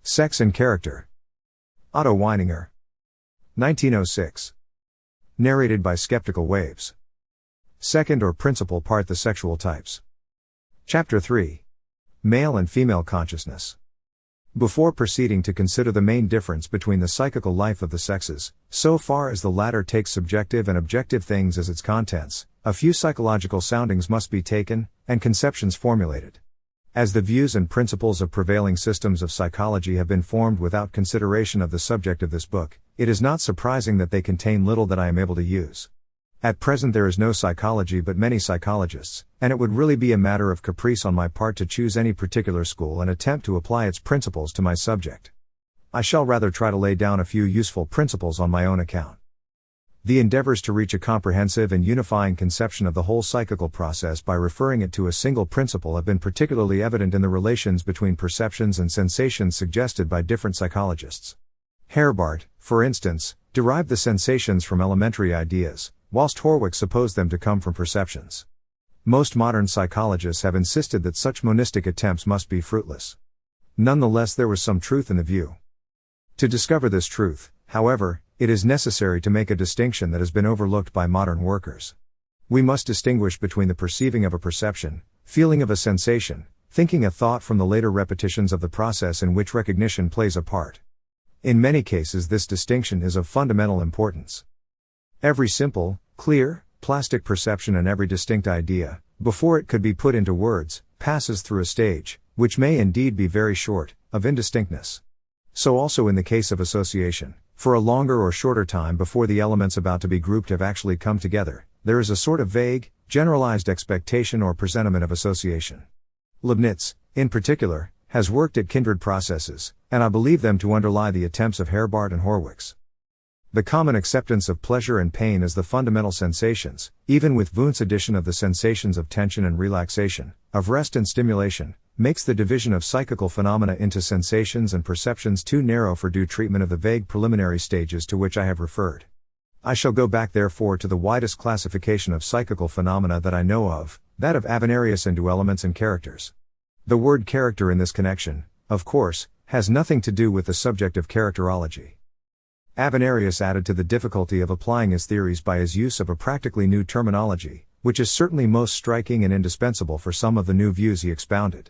Sex and Character. Otto Weininger. 1906. Narrated by Skeptical Waves. Second or principal part: The Sexual Types. Chapter 3. Male and Female Consciousness. Before proceeding to consider the main difference between the psychical life of the sexes, so far as the latter takes subjective and objective things as its contents, a few psychological soundings must be taken, and conceptions formulated. As the views and principles of prevailing systems of psychology have been formed without consideration of the subject of this book, it is not surprising that they contain little that I am able to use. At present there is no psychology but many psychologists, and it would really be a matter of caprice on my part to choose any particular school and attempt to apply its principles to my subject. I shall rather try to lay down a few useful principles on my own account. The endeavors to reach a comprehensive and unifying conception of the whole psychical process by referring it to a single principle have been particularly evident in the relations between perceptions and sensations suggested by different psychologists. Herbart, for instance, derived the sensations from elementary ideas, whilst Horwich supposed them to come from perceptions. Most modern psychologists have insisted that such monistic attempts must be fruitless. Nonetheless, there was some truth in the view. To discover this truth, however, it is necessary to make a distinction that has been overlooked by modern workers. We must distinguish between the perceiving of a perception, feeling of a sensation, thinking a thought from the later repetitions of the process in which recognition plays a part. In many cases this distinction is of fundamental importance. Every simple, clear, plastic perception and every distinct idea, before it could be put into words, passes through a stage, which may indeed be very short, of indistinctness. So also in the case of association. For a longer or shorter time before the elements about to be grouped have actually come together, there is a sort of vague, generalized expectation or presentiment of association. Leibniz, in particular, has worked at kindred processes, and I believe them to underlie the attempts of Herbart and Horwich. The common acceptance of pleasure and pain as the fundamental sensations, even with Wundt's addition of the sensations of tension and relaxation, of rest and stimulation, makes the division of psychical phenomena into sensations and perceptions too narrow for due treatment of the vague preliminary stages to which I have referred. I shall go back therefore to the widest classification of psychical phenomena that I know of, that of Avenarius into elements and characters. The word character in this connection, of course, has nothing to do with the subject of characterology. Avenarius added to the difficulty of applying his theories by his use of a practically new terminology, which is certainly most striking and indispensable for some of the new views he expounded.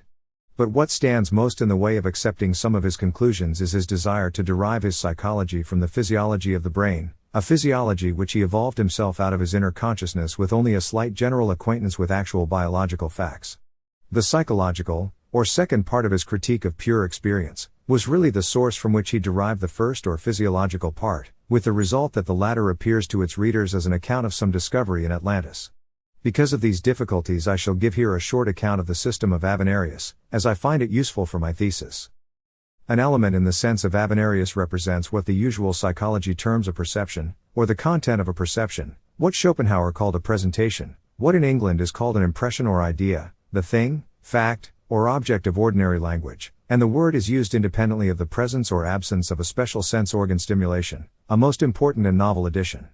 But what stands most in the way of accepting some of his conclusions is his desire to derive his psychology from the physiology of the brain, a physiology which he evolved himself out of his inner consciousness with only a slight general acquaintance with actual biological facts. The psychological, or second part of his critique of pure experience, was really the source from which he derived the first or physiological part, with the result that the latter appears to its readers as an account of some discovery in Atlantis. Because of these difficulties I shall give here a short account of the system of Avenarius, as I find it useful for my thesis. An element in the sense of Avenarius represents what the usual psychology terms a perception, or the content of a perception, what Schopenhauer called a presentation, what in England is called an impression or idea, the thing, fact, or object of ordinary language, and the word is used independently of the presence or absence of a special sense organ stimulation, a most important and novel addition.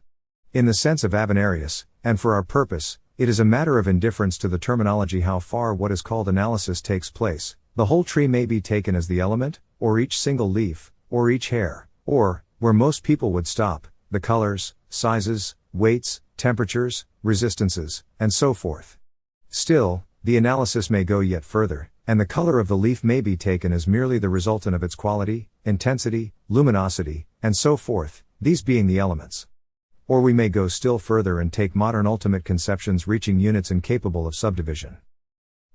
In the sense of Avenarius, and for our purpose, it is a matter of indifference to the terminology how far what is called analysis takes place. The whole tree may be taken as the element, or each single leaf, or each hair, or, where most people would stop, the colors, sizes, weights, temperatures, resistances, and so forth. Still, the analysis may go yet further, and the color of the leaf may be taken as merely the resultant of its quality, intensity, luminosity, and so forth, these being the elements. Or we may go still further and take modern ultimate conceptions reaching units incapable of subdivision.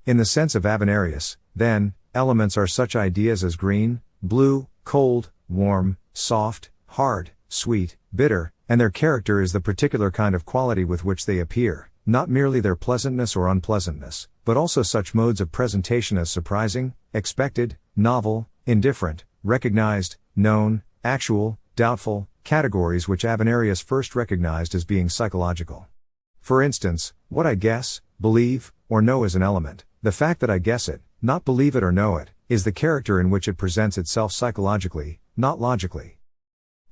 In the sense of Avenarius, then, elements are such ideas as green, blue, cold, warm, soft, hard, sweet, bitter, and their character is the particular kind of quality with which they appear, not merely their pleasantness or unpleasantness, but also such modes of presentation as surprising, expected, novel, indifferent, recognized, known, actual, doubtful, categories which Avenarius first recognized as being psychological. For instance, what I guess, believe, or know is an element. The fact that I guess it, not believe it or know it, is the character in which it presents itself psychologically, not logically.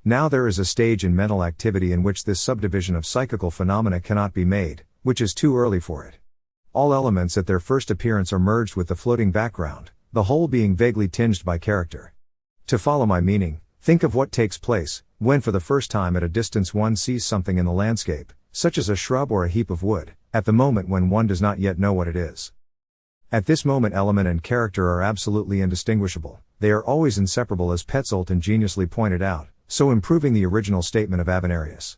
Now there is a stage in mental activity in which this subdivision of psychical phenomena cannot be made, which is too early for it. All elements at their first appearance are merged with the floating background, the whole being vaguely tinged by character. To follow my meaning, think of what takes place when for the first time at a distance one sees something in the landscape, such as a shrub or a heap of wood, at the moment when one does not yet know what it is. At this moment element and character are absolutely indistinguishable, they are always inseparable as Petzold ingeniously pointed out, so improving the original statement of Avenarius.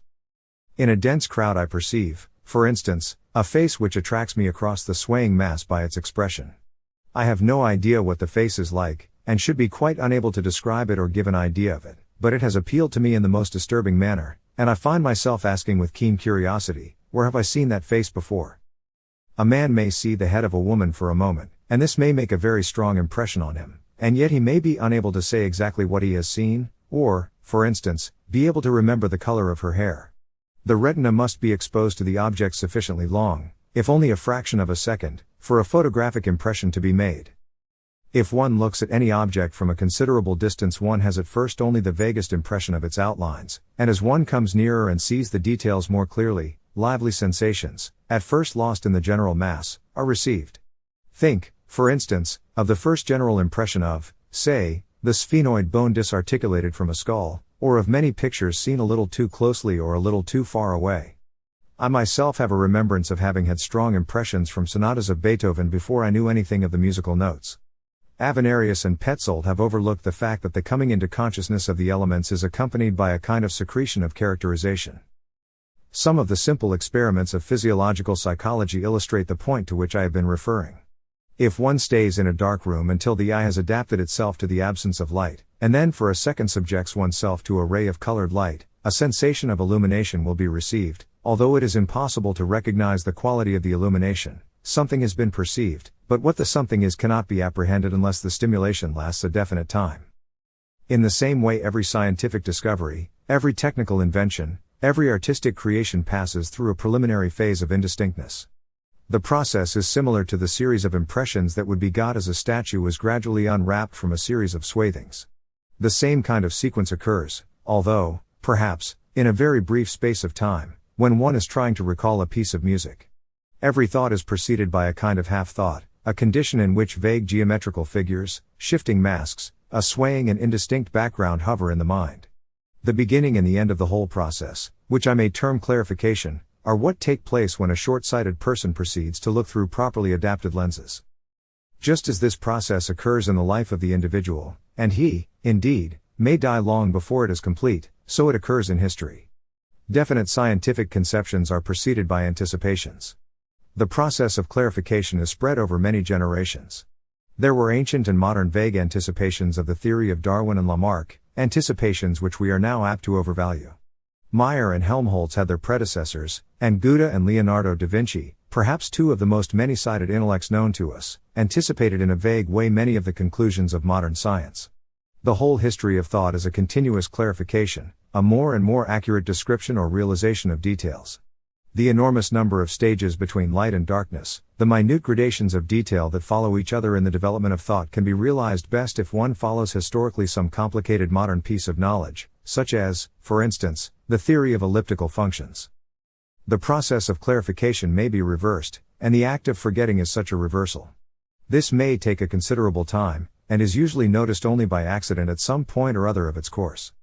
In a dense crowd I perceive, for instance, a face which attracts me across the swaying mass by its expression. I have no idea what the face is like, and should be quite unable to describe it or give an idea of it, but it has appealed to me in the most disturbing manner, and I find myself asking with keen curiosity, where have I seen that face before? A man may see the head of a woman for a moment, and this may make a very strong impression on him, and yet he may be unable to say exactly what he has seen, or, for instance, be able to remember the color of her hair. The retina must be exposed to the object sufficiently long, if only a fraction of a second, for a photographic impression to be made. If one looks at any object from a considerable distance one has at first only the vaguest impression of its outlines, and as one comes nearer and sees the details more clearly, lively sensations, at first lost in the general mass, are received. Think, for instance, of the first general impression of, say, the sphenoid bone disarticulated from a skull, or of many pictures seen a little too closely or a little too far away. I myself have a remembrance of having had strong impressions from sonatas of Beethoven before I knew anything of the musical notes. Avenarius and Petzold have overlooked the fact that the coming into consciousness of the elements is accompanied by a kind of secretion of characterization. Some of the simple experiments of physiological psychology illustrate the point to which I have been referring. If one stays in a dark room until the eye has adapted itself to the absence of light, and then for a second subjects oneself to a ray of colored light, a sensation of illumination will be received. Although it is impossible to recognize the quality of the illumination, something has been perceived, but what the something is cannot be apprehended unless the stimulation lasts a definite time. In the same way every scientific discovery, every technical invention, every artistic creation passes through a preliminary phase of indistinctness. The process is similar to the series of impressions that would be got as a statue is gradually unwrapped from a series of swathings. The same kind of sequence occurs, although, perhaps, in a very brief space of time, when one is trying to recall a piece of music. Every thought is preceded by a kind of half-thought, a condition in which vague geometrical figures, shifting masks, a swaying and indistinct background hover in the mind. The beginning and the end of the whole process, which I may term clarification, are what take place when a short-sighted person proceeds to look through properly adapted lenses. Just as this process occurs in the life of the individual, and he, indeed, may die long before it is complete, so it occurs in history. Definite scientific conceptions are preceded by anticipations. The process of clarification is spread over many generations. There were ancient and modern vague anticipations of the theory of Darwin and Lamarck, anticipations which we are now apt to overvalue. Meyer and Helmholtz had their predecessors, and Goethe and Leonardo da Vinci, perhaps two of the most many-sided intellects known to us, anticipated in a vague way many of the conclusions of modern science. The whole history of thought is a continuous clarification, a more and more accurate description or realization of details. The enormous number of stages between light and darkness, the minute gradations of detail that follow each other in the development of thought can be realized best if one follows historically some complicated modern piece of knowledge, such as, for instance, the theory of elliptical functions. The process of clarification may be reversed, and the act of forgetting is such a reversal. This may take a considerable time, and is usually noticed only by accident at some point or other of its course.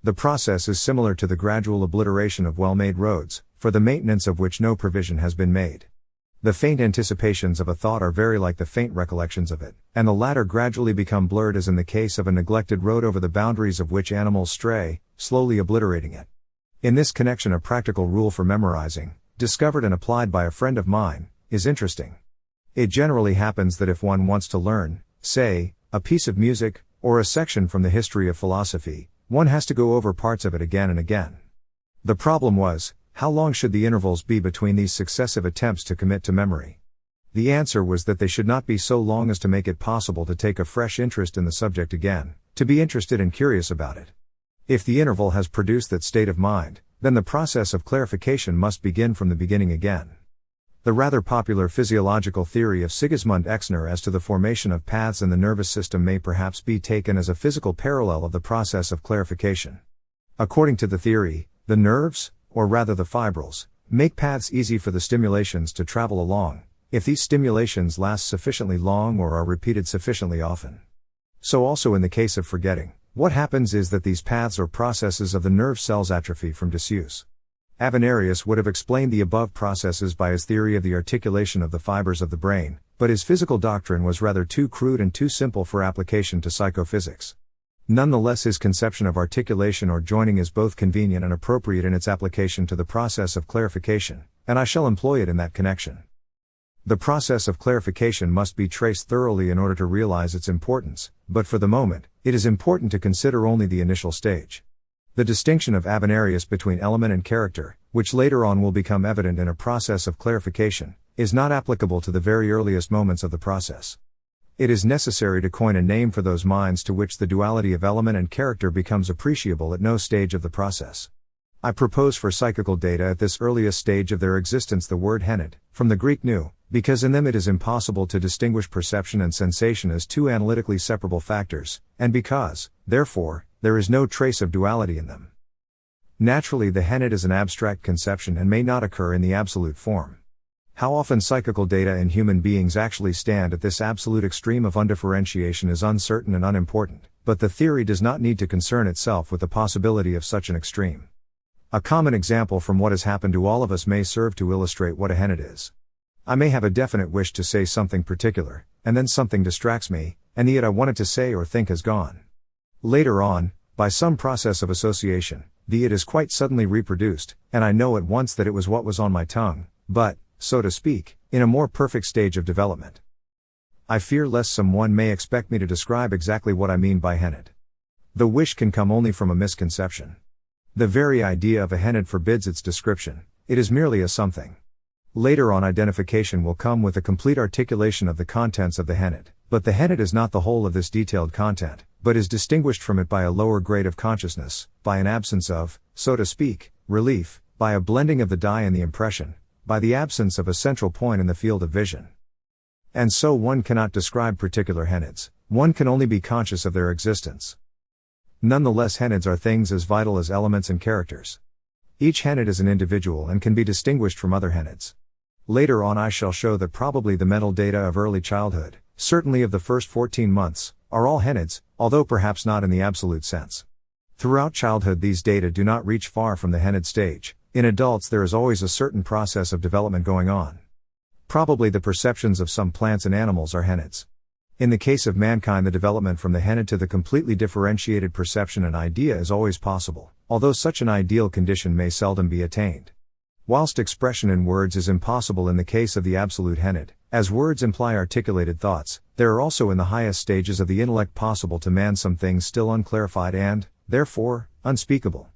The process is similar to the gradual obliteration of well-made roads, for the maintenance of which no provision has been made. The faint anticipations of a thought are very like the faint recollections of it, and the latter gradually become blurred as in the case of a neglected road over the boundaries of which animals stray, slowly obliterating it. In this connection a practical rule for memorizing, discovered and applied by a friend of mine, is interesting. It generally happens that if one wants to learn, say, a piece of music, or a section from the history of philosophy, one has to go over parts of it again and again. The problem was, how long should the intervals be between these successive attempts to commit to memory? The answer was that they should not be so long as to make it possible to take a fresh interest in the subject again, to be interested and curious about it. If the interval has produced that state of mind, then the process of clarification must begin from the beginning again. The rather popular physiological theory of Sigismund Exner as to the formation of paths in the nervous system may perhaps be taken as a physical parallel of the process of clarification. According to the theory, the nerves, or rather the fibrils, make paths easy for the stimulations to travel along, if these stimulations last sufficiently long or are repeated sufficiently often. So also in the case of forgetting, What happens is that these paths or processes of the nerve cells atrophy from disuse. Avenarius would have explained the above processes by his theory of the articulation of the fibers of the brain, but his physical doctrine was rather too crude and too simple for application to psychophysics. Nonetheless, his conception of articulation or joining is both convenient and appropriate in its application to the process of clarification, and I shall employ it in that connection. The process of clarification must be traced thoroughly in order to realize its importance, but for the moment, it is important to consider only the initial stage. The distinction of Avenarius between element and character, which later on will become evident in a process of clarification, is not applicable to the very earliest moments of the process. It is necessary to coin a name for those minds to which the duality of element and character becomes appreciable at no stage of the process. I propose for psychical data at this earliest stage of their existence the word henid, from the Greek nous, because in them it is impossible to distinguish perception and sensation as two analytically separable factors, and because, therefore, there is no trace of duality in them. Naturally, the henid is an abstract conception and may not occur in the absolute form. How often psychical data in human beings actually stand at this absolute extreme of undifferentiation is uncertain and unimportant, but the theory does not need to concern itself with the possibility of such an extreme. A common example from what has happened to all of us may serve to illustrate what a henid is. I may have a definite wish to say something particular, and then something distracts me, and the it I wanted to say or think has gone. Later on, by some process of association, the it is quite suddenly reproduced, and I know at once that it was what was on my tongue, but, so to speak, in a more perfect stage of development. I fear lest someone may expect me to describe exactly what I mean by henid. The wish can come only from a misconception. The very idea of a henid forbids its description, it is merely a something. Later on, identification will come with a complete articulation of the contents of the henid, but the henid is not the whole of this detailed content, but is distinguished from it by a lower grade of consciousness, by an absence of, so to speak, relief, by a blending of the die and the impression, by the absence of a central point in the field of vision. And so one cannot describe particular henids, one can only be conscious of their existence. Nonetheless, henids are things as vital as elements and characters. Each henid is an individual and can be distinguished from other henids. Later on I shall show that probably the mental data of early childhood, certainly of the first 14 months, are all henids, although perhaps not in the absolute sense. Throughout childhood these data do not reach far from the henid stage. In adults there is always a certain process of development going on. Probably the perceptions of some plants and animals are henids. In the case of mankind the development from the henid to the completely differentiated perception and idea is always possible, although such an ideal condition may seldom be attained. Whilst expression in words is impossible in the case of the absolute henid, as words imply articulated thoughts, there are also in the highest stages of the intellect possible to man some things still unclarified and, therefore, unspeakable.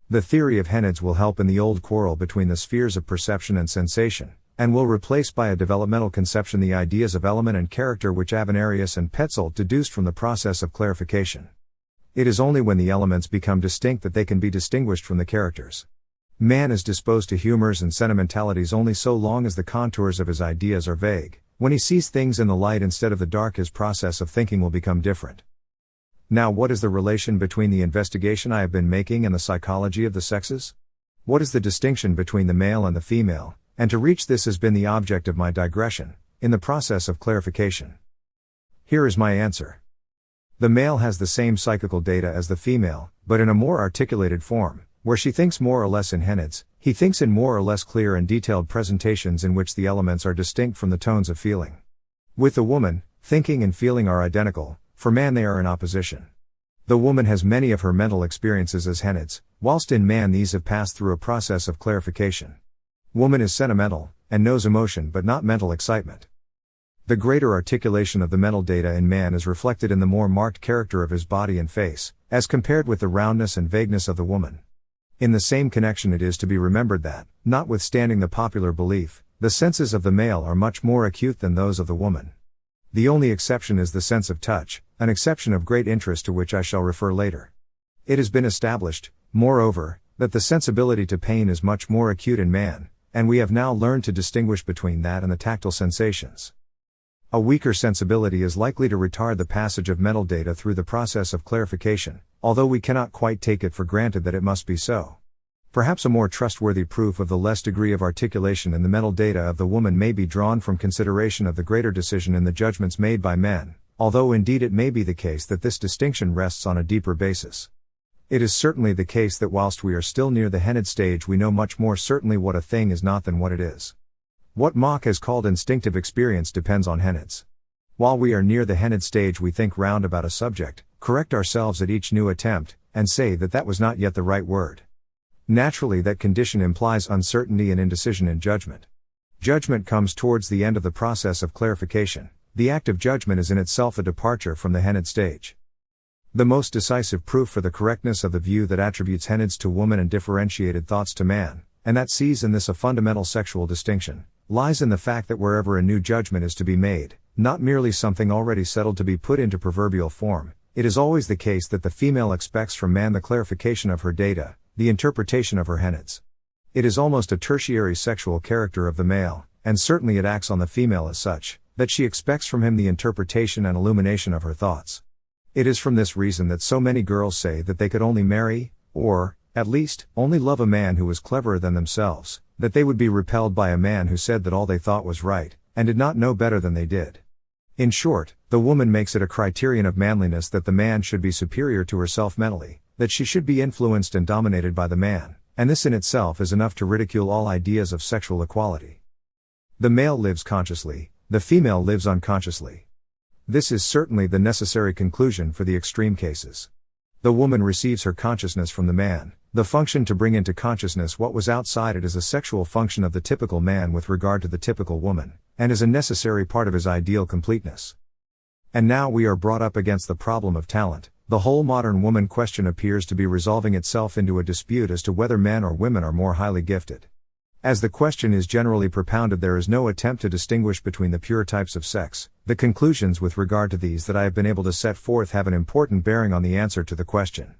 The theory of henids will help in the old quarrel between the spheres of perception and sensation, and will replace by a developmental conception the ideas of element and character which Avenarius and Petzold deduced from the process of clarification. It is only when the elements become distinct that they can be distinguished from the characters. Man is disposed to humors and sentimentalities only so long as the contours of his ideas are vague. When he sees things in the light instead of the dark, his process of thinking will become different. Now, what is the relation between the investigation I have been making and the psychology of the sexes? What is the distinction between the male and the female? And to reach this has been the object of my digression, in the process of clarification. Here is my answer. The male has the same psychical data as the female, but in a more articulated form, where she thinks more or less in henids, he thinks in more or less clear and detailed presentations in which the elements are distinct from the tones of feeling. With the woman, thinking and feeling are identical, for man they are in opposition. The woman has many of her mental experiences as henids, whilst in man these have passed through a process of clarification. Woman is sentimental, and knows emotion but not mental excitement. The greater articulation of the mental data in man is reflected in the more marked character of his body and face, as compared with the roundness and vagueness of the woman. In the same connection it is to be remembered that, notwithstanding the popular belief, the senses of the male are much more acute than those of the woman. The only exception is the sense of touch, an exception of great interest to which I shall refer later. It has been established, moreover, that the sensibility to pain is much more acute in man, and we have now learned to distinguish between that and the tactile sensations. A weaker sensibility is likely to retard the passage of mental data through the process of clarification, although we cannot quite take it for granted that it must be so. Perhaps a more trustworthy proof of the less degree of articulation in the mental data of the woman may be drawn from consideration of the greater decision in the judgments made by men, although indeed it may be the case that this distinction rests on a deeper basis. It is certainly the case that whilst we are still near the henid stage, we know much more certainly what a thing is not than what it is. What Mach has called instinctive experience depends on henids. While we are near the henid stage, we think round about a subject, correct ourselves at each new attempt, and say that that was not yet the right word. Naturally, that condition implies uncertainty and indecision in judgment. Judgment comes towards the end of the process of clarification. The act of judgment is in itself a departure from the henid stage. The most decisive proof for the correctness of the view that attributes henids to woman and differentiated thoughts to man, and that sees in this a fundamental sexual distinction, lies in the fact that wherever a new judgment is to be made, not merely something already settled to be put into proverbial form, it is always the case that the female expects from man the clarification of her data, the interpretation of her henids. It is almost a tertiary sexual character of the male, and certainly it acts on the female as such, that she expects from him the interpretation and illumination of her thoughts. It is from this reason that so many girls say that they could only marry, or, at least, only love a man who was cleverer than themselves, that they would be repelled by a man who said that all they thought was right, and did not know better than they did. In short, the woman makes it a criterion of manliness that the man should be superior to herself mentally, that she should be influenced and dominated by the man, and this in itself is enough to ridicule all ideas of sexual equality. The male lives consciously, the female lives unconsciously. This is certainly the necessary conclusion for the extreme cases. The woman receives her consciousness from the man. The function to bring into consciousness what was outside it is a sexual function of the typical man with regard to the typical woman, and is a necessary part of his ideal completeness. And now we are brought up against the problem of talent. The whole modern woman question appears to be resolving itself into a dispute as to whether men or women are more highly gifted. As the question is generally propounded, there is no attempt to distinguish between the pure types of sex. The conclusions with regard to these that I have been able to set forth have an important bearing on the answer to the question.